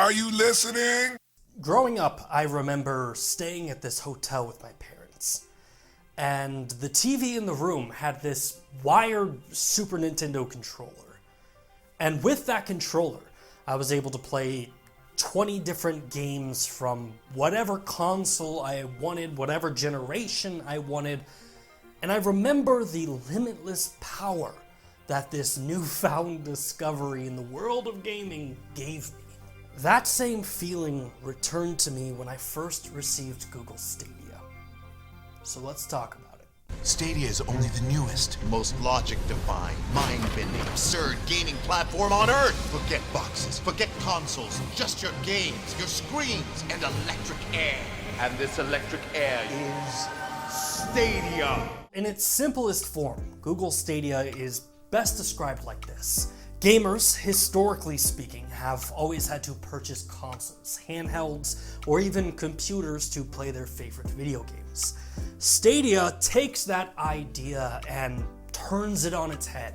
Are you listening? Growing up, I remember staying at this hotel with my parents, and the TV in the room had this wired Super Nintendo controller. And with that controller, I was able to play 20 different games from whatever console I wanted, whatever generation I wanted. And I remember the limitless power that this newfound discovery in the world of gaming gave me. That same feeling returned to me when I first received Google Stadia. So let's talk about it. Stadia is only the newest, most logic-defying, mind-bending, absurd gaming platform on Earth. Forget boxes, forget consoles, just your games, your screens, and electric air. And this electric air is Stadia. In its simplest form, Google Stadia is best described like this. Gamers, historically speaking, have always had to purchase consoles, handhelds, or even computers to play their favorite video games. Stadia takes that idea and turns it on its head.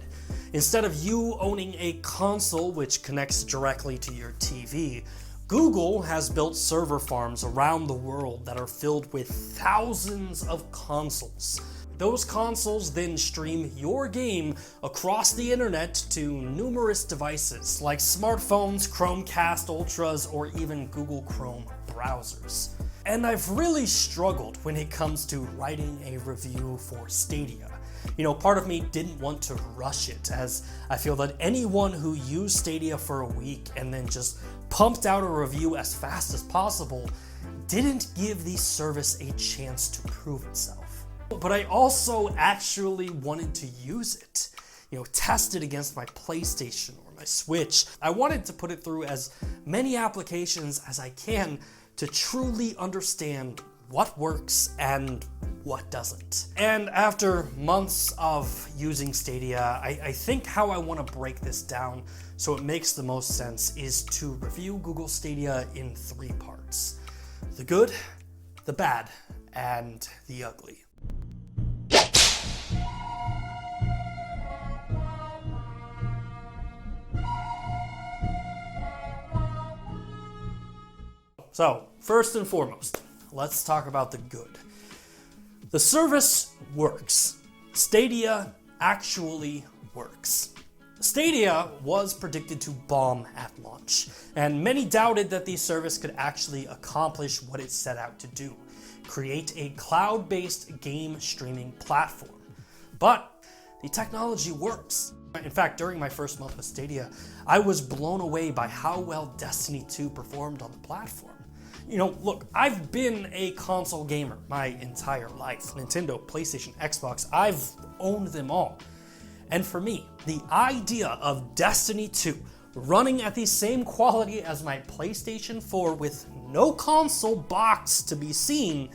Instead of you owning a console which connects directly to your TV, Google has built server farms around the world that are filled with thousands of consoles. Those consoles then stream your game across the internet to numerous devices like smartphones, Chromecast Ultras, or even Google Chrome browsers. And I've really struggled when it comes to writing a review for Stadia. You know, part of me didn't want to rush it, as I feel that anyone who used Stadia for a week and then just pumped out a review as fast as possible didn't give the service a chance to prove itself. But I also actually wanted to use it, test it against my PlayStation or my Switch. I wanted to put it through as many applications as I can to truly understand what works and what doesn't. And after months of using Stadia, I think how I want to break this down so it makes the most sense is to review Google Stadia in 3 parts: the good, the bad, and the ugly. So, first and foremost, let's talk about the good. The service works. Stadia actually works. Stadia was predicted to bomb at launch, and many doubted that the service could actually accomplish what it set out to do: create a cloud-based game streaming platform. But the technology works. In fact, during my first month with Stadia, I was blown away by how well Destiny 2 performed on the platform. Look, I've been a console gamer my entire life. Nintendo, PlayStation, Xbox, I've owned them all. And for me, the idea of Destiny 2 running at the same quality as my PlayStation 4 with no console box to be seen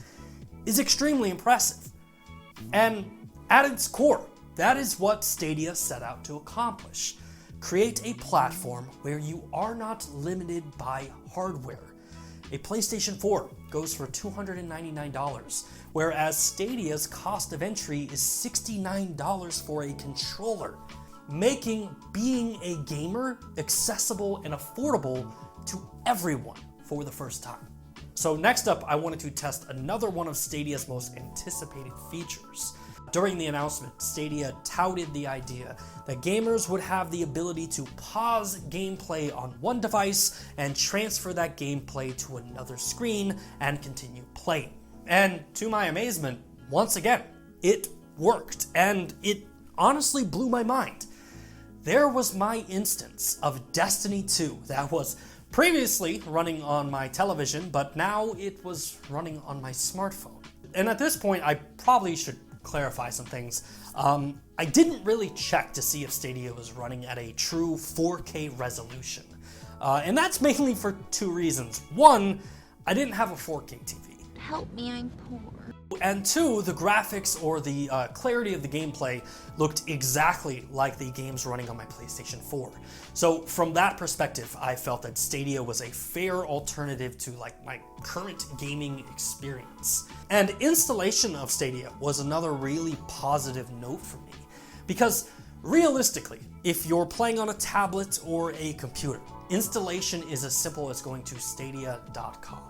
is extremely impressive. And at its core, that is what Stadia set out to accomplish: create a platform where you are not limited by hardware. A PlayStation 4 goes for $299, whereas Stadia's cost of entry is $69 for a controller, making being a gamer accessible and affordable to everyone for the first time. So next up, I wanted to test another one of Stadia's most anticipated features. During the announcement, Stadia touted the idea that gamers would have the ability to pause gameplay on one device and transfer that gameplay to another screen and continue playing. And to my amazement, once again, it worked, and it honestly blew my mind. There was my instance of Destiny 2 that was previously running on my television, but now it was running on my smartphone. And at this point, I probably should clarify some things. I didn't really check to see if Stadia was running at a true 4K resolution. And that's mainly for 2 reasons. 1, I didn't have a 4K TV. Help me, I'm poor. And 2, the graphics or the clarity of the gameplay looked exactly like the games running on my PlayStation 4. So from that perspective, I felt that Stadia was a fair alternative to my current gaming experience. And installation of Stadia was another really positive note for me, because realistically, if you're playing on a tablet or a computer, Installation is as simple as going to Stadia.com.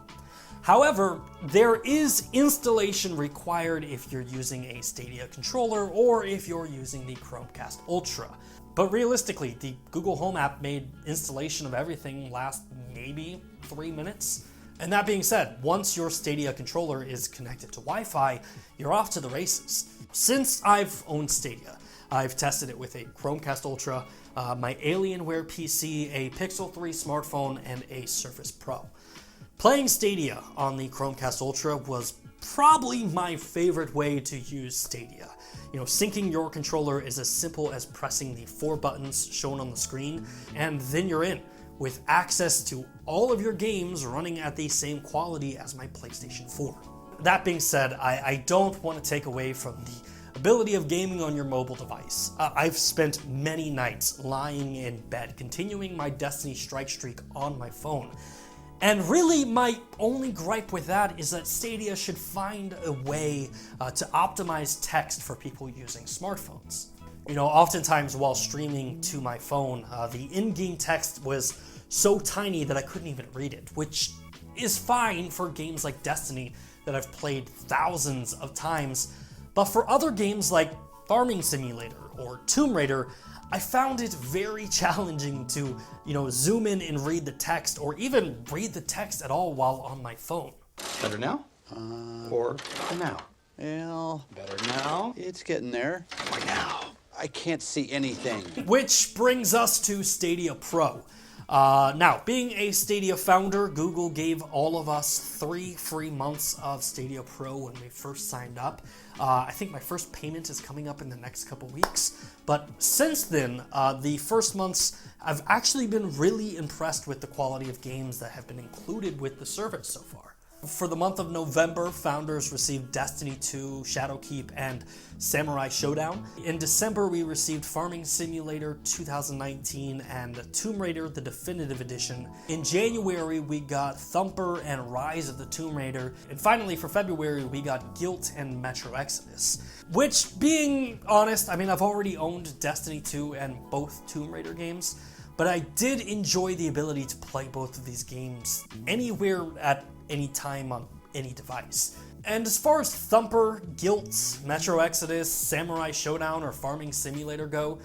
However, there is installation required if you're using a Stadia controller or if you're using the Chromecast Ultra. But realistically, the Google Home app made installation of everything last maybe 3 minutes. And that being said, once your Stadia controller is connected to Wi-Fi, you're off to the races. Since I've owned Stadia, I've tested it with a Chromecast Ultra, my Alienware PC, a Pixel 3 smartphone, and a Surface Pro. Playing Stadia on the Chromecast Ultra was probably my favorite way to use Stadia. Syncing your controller is as simple as pressing the 4 buttons shown on the screen, and then you're in, with access to all of your games running at the same quality as my PlayStation 4. That being said, I don't want to take away from the ability of gaming on your mobile device. I've spent many nights lying in bed, continuing my Destiny strike streak on my phone. And really, my only gripe with that is that Stadia should find a way to optimize text for people using smartphones. Oftentimes while streaming to my phone, the in-game text was so tiny that I couldn't even read it, which is fine for games like Destiny that I've played thousands of times. But for other games like Farming Simulator or Tomb Raider, I found it very challenging to, zoom in and read the text, or even read the text at all while on my phone. Better now? Or now? Well, Better now? it's getting there. Or now? I can't see anything. Which brings us to Stadia Pro. Now, being a Stadia founder, Google gave all of us 3 free months of Stadia Pro when we first signed up. I think my first payment is coming up in the next couple weeks. But since then, the first months, I've actually been really impressed with the quality of games that have been included with the service so far. For the month of November, founders received Destiny 2, Shadowkeep, and Samurai Showdown. In December, we received Farming Simulator 2019 and Tomb Raider, the Definitive Edition. In January, we got Thumper and Rise of the Tomb Raider. And finally, for February, we got Guilt and Metro Exodus. Which, being honest, I've already owned Destiny 2 and both Tomb Raider games, but I did enjoy the ability to play both of these games anywhere at any time on any device. And as far as Thumper, Guilt, Metro Exodus, Samurai Showdown, or Farming Simulator go,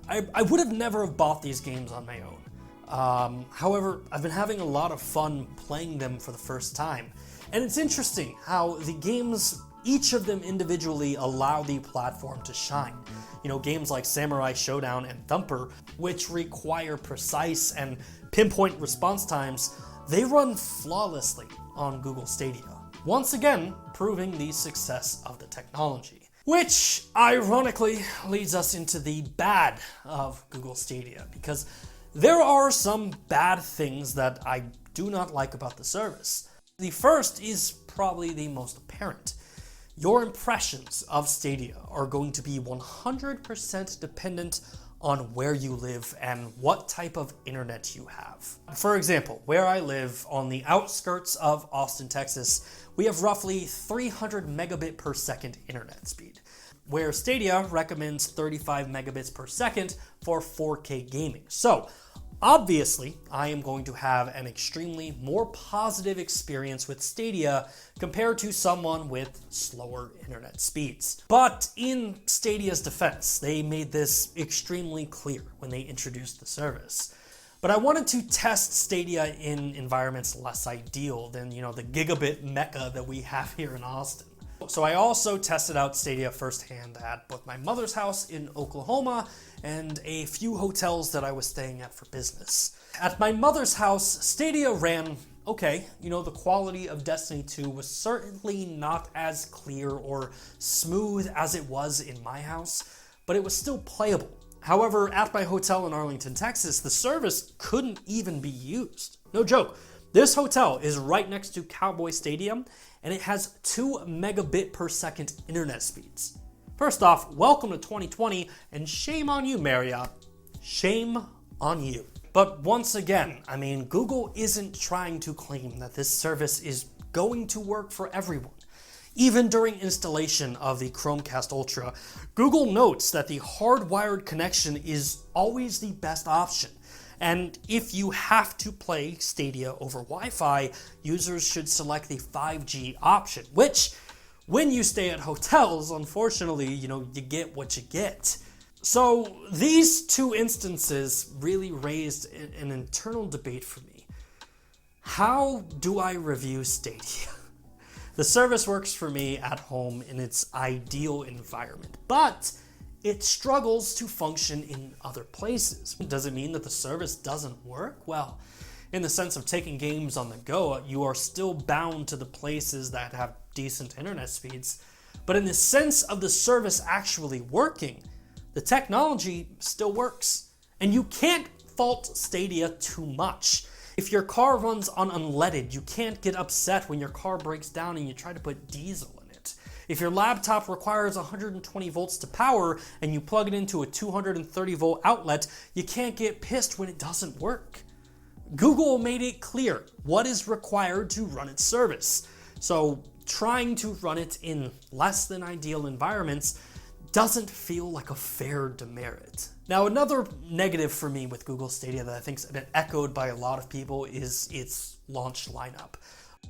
I would have never have bought these games on my own. However, I've been having a lot of fun playing them for the first time. And it's interesting how the games, each of them individually, allow the platform to shine. Games like Samurai Showdown and Thumper, which require precise and pinpoint response times, they run flawlessly on Google Stadia. Once again, proving the success of the technology. Which, ironically, leads us into the bad of Google Stadia, because there are some bad things that I do not like about the service. The first is probably the most apparent. Your impressions of Stadia are going to be 100% dependent on where you live and what type of internet you have. For example, where I live on the outskirts of Austin, Texas, we have roughly 300 megabit per second internet speed, where Stadia recommends 35 megabits per second for 4K gaming. So, obviously, I am going to have an extremely more positive experience with Stadia compared to someone with slower internet speeds. But in Stadia's defense, they made this extremely clear when they introduced the service. But I wanted to test Stadia in environments less ideal than, the gigabit mecca that we have here in Austin. So I also tested out Stadia firsthand at both my mother's house in Oklahoma and a few hotels that I was staying at for business. At my mother's house, Stadia ran okay. The quality of Destiny 2 was certainly not as clear or smooth as it was in my house, but it was still playable. However, at my hotel in Arlington, Texas, the service couldn't even be used. No joke. This hotel is right next to Cowboy Stadium, and it has 2 megabit per second internet speeds. First off, welcome to 2020, and shame on you, Marriott. Shame on you. But once again, Google isn't trying to claim that this service is going to work for everyone. Even during installation of the Chromecast Ultra, Google notes that the hardwired connection is always the best option, And if you have to play Stadia over Wi-Fi, users should select the 5G option, which, when you stay at hotels, unfortunately, you get what you get. So these two instances really raised an internal debate for me. How do I review Stadia? The service works for me at home in its ideal environment, but it struggles to function in other places. Does it mean that the service doesn't work? Well, in the sense of taking games on the go, you are still bound to the places that have decent internet speeds. But in the sense of the service actually working, the technology still works. And you can't fault Stadia too much. If your car runs on unleaded, you can't get upset when your car breaks down and you try to put diesel in it. If your laptop requires 120 volts to power and you plug it into a 230 volt outlet, you can't get pissed when it doesn't work. Google made it clear what is required to run its service. So trying to run it in less than ideal environments doesn't feel like a fair demerit. Now, another negative for me with Google Stadia that I think's been echoed by a lot of people is its launch lineup.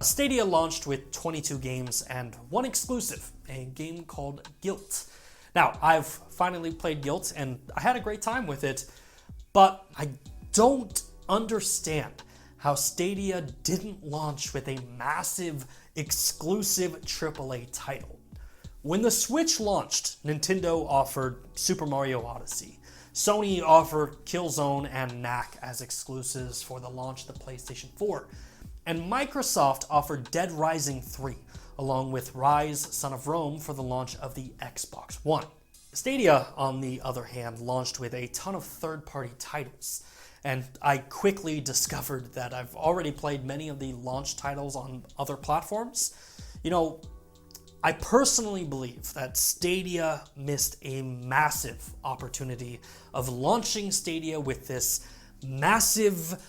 Stadia launched with 22 games and one exclusive, a game called Guilt. Now, I've finally played Guilt and I had a great time with it, but I don't understand how Stadia didn't launch with a massive exclusive AAA title. When the Switch launched, Nintendo offered Super Mario Odyssey. Sony offered Killzone and Knack as exclusives for the launch of the PlayStation 4. And Microsoft offered Dead Rising 3, along with Rise: Son of Rome for the launch of the Xbox One. Stadia, on the other hand, launched with a ton of third-party titles. And I quickly discovered that I've already played many of the launch titles on other platforms. I personally believe that Stadia missed a massive opportunity of launching Stadia with this massive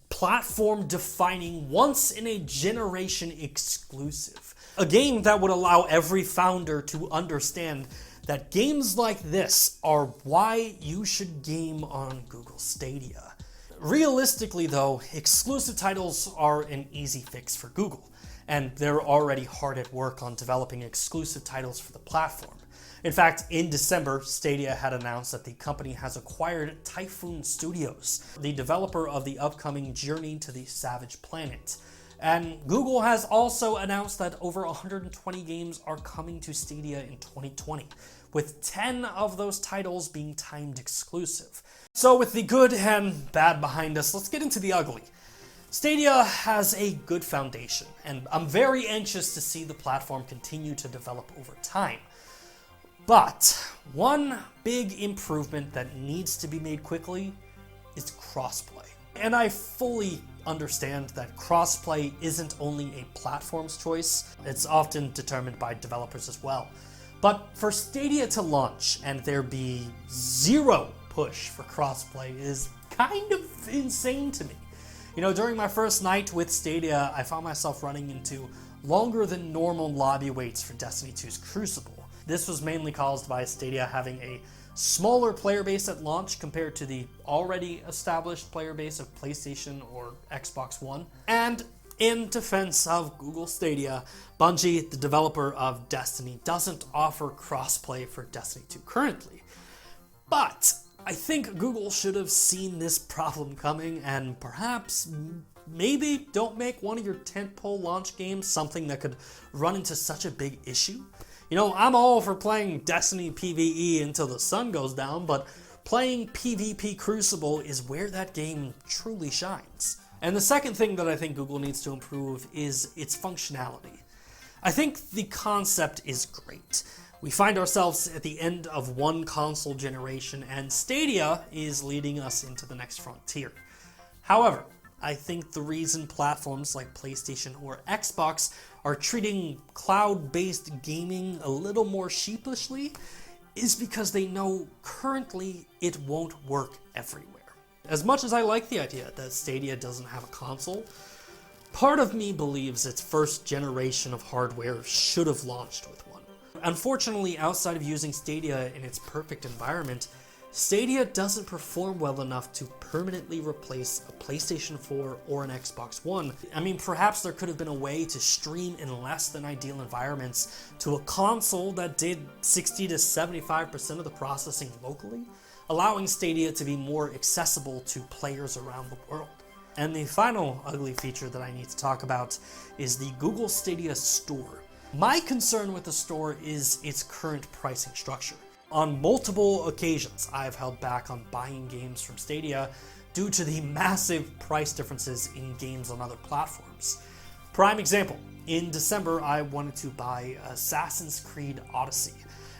platform-defining, once-in-a-generation exclusive. A game that would allow every founder to understand that games like this are why you should game on Google Stadia. Realistically, though, exclusive titles are an easy fix for Google, and they're already hard at work on developing exclusive titles for the platform. In fact, in December, Stadia had announced that the company has acquired Typhoon Studios, the developer of the upcoming Journey to the Savage Planet. And Google has also announced that over 120 games are coming to Stadia in 2020, with 10 of those titles being timed exclusive. So with the good and bad behind us, let's get into the ugly. Stadia has a good foundation, and I'm very anxious to see the platform continue to develop over time. But one big improvement that needs to be made quickly is crossplay. And I fully understand that crossplay isn't only a platform's choice, it's often determined by developers as well. But for Stadia to launch and there be zero push for crossplay is kind of insane to me. During my first night with Stadia, I found myself running into longer than normal lobby waits for Destiny 2's Crucible. This was mainly caused by Stadia having a smaller player base at launch compared to the already established player base of PlayStation or Xbox One. And in defense of Google Stadia, Bungie, the developer of Destiny, doesn't offer crossplay for Destiny 2 currently. But I think Google should have seen this problem coming and perhaps maybe don't make one of your tentpole launch games something that could run into such a big issue. I'm all for playing Destiny PvE until the sun goes down, but playing PvP Crucible is where that game truly shines. And the second thing that I think Google needs to improve is its functionality. I think the concept is great. We find ourselves at the end of one console generation, and Stadia is leading us into the next frontier. However, I think the reason platforms like PlayStation or Xbox are treating cloud-based gaming a little more sheepishly is because they know currently it won't work everywhere. As much as I like the idea that Stadia doesn't have a console, part of me believes its first generation of hardware should have launched with one. Unfortunately, outside of using Stadia in its perfect environment, Stadia doesn't perform well enough to permanently replace a PlayStation 4 or an Xbox One. I mean, perhaps there could have been a way to stream in less than ideal environments to a console that did 60 to 75% of the processing locally, allowing Stadia to be more accessible to players around the world. And the final ugly feature that I need to talk about is the Google Stadia Store. My concern with the store is its current pricing structure. On multiple occasions, I've held back on buying games from Stadia due to the massive price differences in games on other platforms. Prime example, in December I wanted to buy Assassin's Creed Odyssey,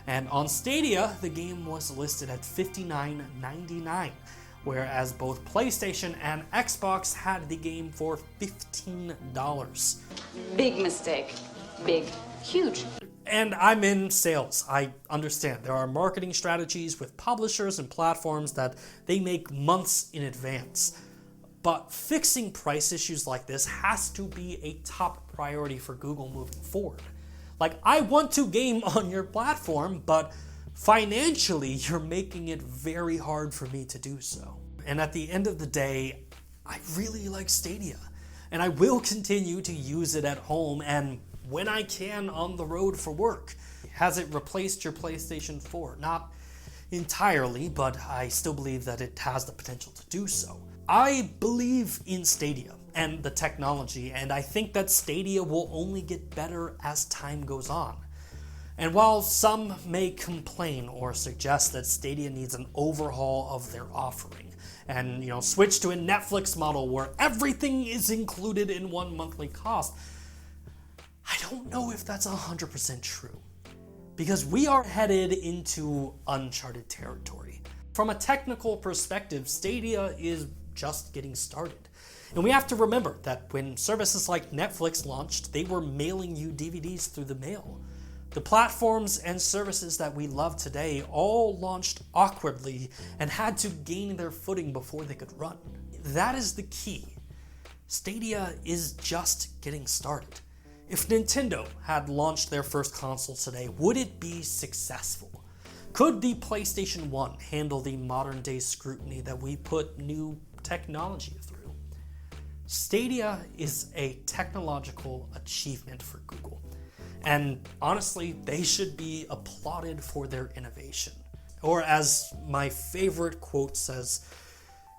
and on Stadia the game was listed at $59.99, whereas both PlayStation and Xbox had the game for $15. Big mistake. Big. Huge. And I'm in sales. I understand. There are marketing strategies with publishers and platforms that they make months in advance. But fixing price issues like this has to be a top priority for Google moving forward. Like, I want to game on your platform, but financially, you're making it very hard for me to do so. And at the end of the day, I really like Stadia, and I will continue to use it at home and when I can on the road for work. Has it replaced your PlayStation 4? Not entirely, but I still believe that it has the potential to do so. I believe in Stadia and the technology, and I think that Stadia will only get better as time goes on. And while some may complain or suggest that Stadia needs an overhaul of their offering and, switch to a Netflix model where everything is included in one monthly cost, I don't know if that's 100% true, because we are headed into uncharted territory. From a technical perspective, Stadia is just getting started. And we have to remember that when services like Netflix launched, they were mailing you DVDs through the mail. The platforms and services that we love today all launched awkwardly and had to gain their footing before they could run. That is the key. Stadia is just getting started. If Nintendo had launched their first console today, would it be successful? Could the PlayStation 1 handle the modern day scrutiny that we put new technology through? Stadia is a technological achievement for Google, and honestly, they should be applauded for their innovation. Or as my favorite quote says,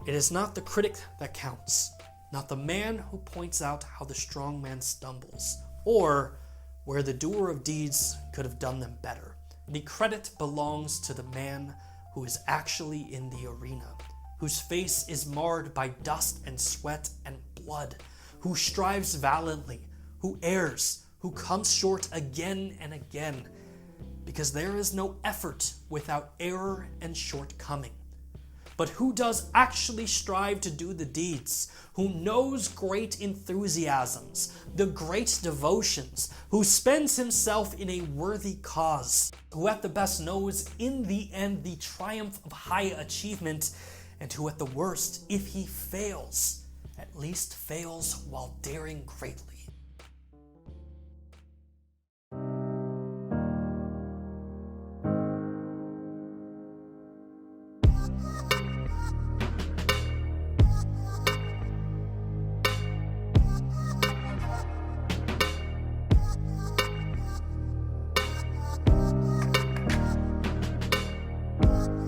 "It is not the critic that counts, not the man who points out how the strong man stumbles, or where the doer of deeds could have done them better. The credit belongs to the man who is actually in the arena, whose face is marred by dust and sweat and blood, who strives valiantly, who errs, who comes short again and again, because there is no effort without error and shortcoming. But who does actually strive to do the deeds, who knows great enthusiasms, the great devotions, who spends himself in a worthy cause, who at the best knows in the end the triumph of high achievement, and who at the worst, if he fails, at least fails while daring greatly."